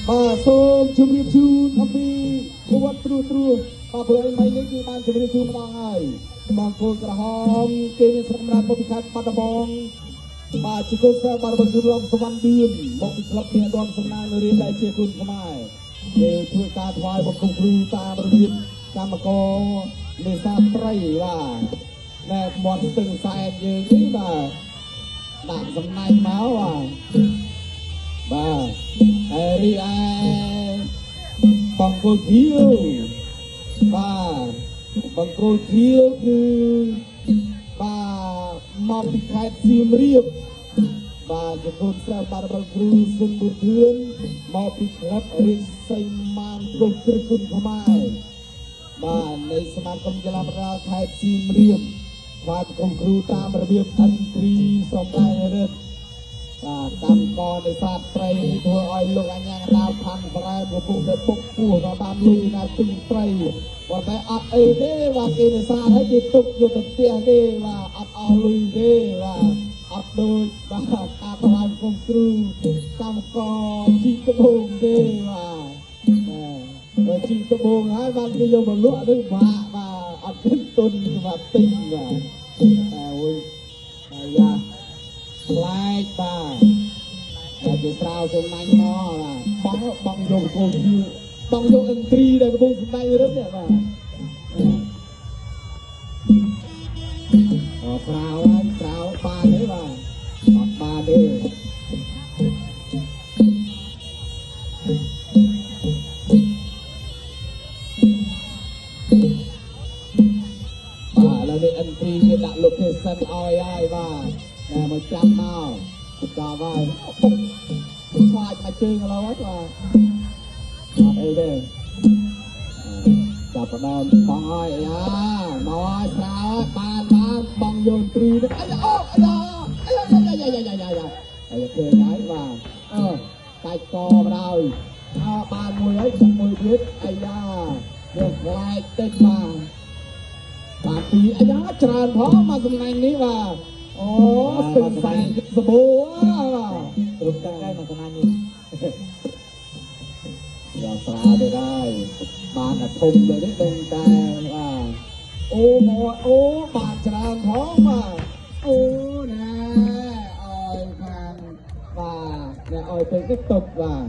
សូមជម្រាបជូនអំពីប្រវត្តិត្រួសត្រាសព្រោះឯនេះគឺបានជម្រាបជូនម្ដងហើយបងកូនក្រហមគេមានស្រុកកំណើតមកពីខេត្តបាត់ដំបងជាកូនសិស្សបាត់ដំបងគឺរំសវណ្ណឌឿនមកពីក្លឹបគ្នាដនសំណាងនៅរៀនដែលជាគុណខ្មែរគេធ្វើការថ្វាយបង្គំគ្រូតាមរបៀបកម្មករនេសាទត្រីបាទណែមាត់ស្ទឹងសែនយើងនេះបាទដាក់សំណាញ់មកបាទហើយរីឯបង្គោលធៀវបាទបង្គោលធៀវគឺបាទមកពីខេត្តសៀមរាបបាទជាកូនសិស្សបាត់របស់គ្រូស៊ុនប៊ូធឿនមកពីក្លឹបរិស័យម៉ានគ្រប់គ្រឹះគុណខ្មែរបាទនៃសមាគមកីឡាប្រដាល់ខេត្តសៀមរាបបាទបង្គំគ្រូតាមរបៀបអន្តរីសំដែងរិទ្ធកម្មករនេសាទត្រីធ្វើឲ្យលោកអញ្ញាដាវផាន់ប្រែប្រពុកដែលពុកពោះក៏បានលុយណាទិញត្រីប៉ុន្តែអត់អីទេបាទគេនេសាទឲ្យគេទុកយកទៅផ្ទះទេបាទអត់អស់លុយទេបាទអត់ដូចបាទការថ្វាយបង្គំគ្រូកម្មករជីកត្បូងទេបាទជីកត្បូងហើយបានគេយកមកលក់នឹងបាក់បាទអត់មានទុនសម្រាប់ទិញបាទអូយហើយយ៉ាខ្លាចបាទតែគេស្រាវសំណាញ់មកបងយកកូនជឿបងយកអិនត្រីដែលកំពុងសម្ដែងរឹកនេះបាទស្រាវហើយស្រាវបានទេបាទអត់បានទេបាទឥឡូវនេះអិនត្រីគេដាក់ location ឲ្យហើយបាទតែមកចាំមកចាប់ហើយខ្លាចមកជើងឥឡូវហ្នឹងបាទអត់អីទេចាប់ដើមបងអើយយ៉ាមកហើយស្រាវបានបងយកត្រីនេះអាយអូអាយយ៉ាឃើញហើយបាទកាច់កបដោយបានមួយហើយចាក់មួយទៀតអាយ៉ាវាខ្លាចតិចបាទពីអាយ៉ាច្រើនផងមកសំណាញ់នេះបាទអូស្ទឹងសែនសបោបាទគ្រប់តែមកសំណាញ់នេះយ៉ាងស្រាលទៅដែរបានតែធំเลยនេះដឹងតែបាទអូមកអូបានច្រើនផងបាទអូណែអើយខាងបាទអ្នកអើយទៅទឹកតុកបាទ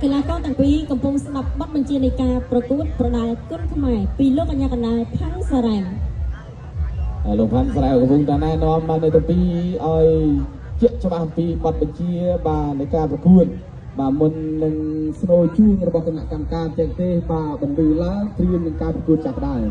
កីឡាករទាំងពីរកំពុងស្ដាប់បទបញ្ជានៃការប្រកួតប្រដាល់គុណខ្មែរពីលោកអញ្ញាកណ្ដាលផាំងសារ៉ែមលោកផាន់ស្រែកំពុងតែណែនាំបាននៅទី2ឲ្យជាក់ច្បាស់អំពីបទបញ្ជាបាទនៃការប្រកួតបាទមុននឹងស្នូជូនរបស់គណៈកម្មការទាំងទេបាទបណ្ឌឺឡើងត្រៀមនឹងការប្រកួតចាប់ដើម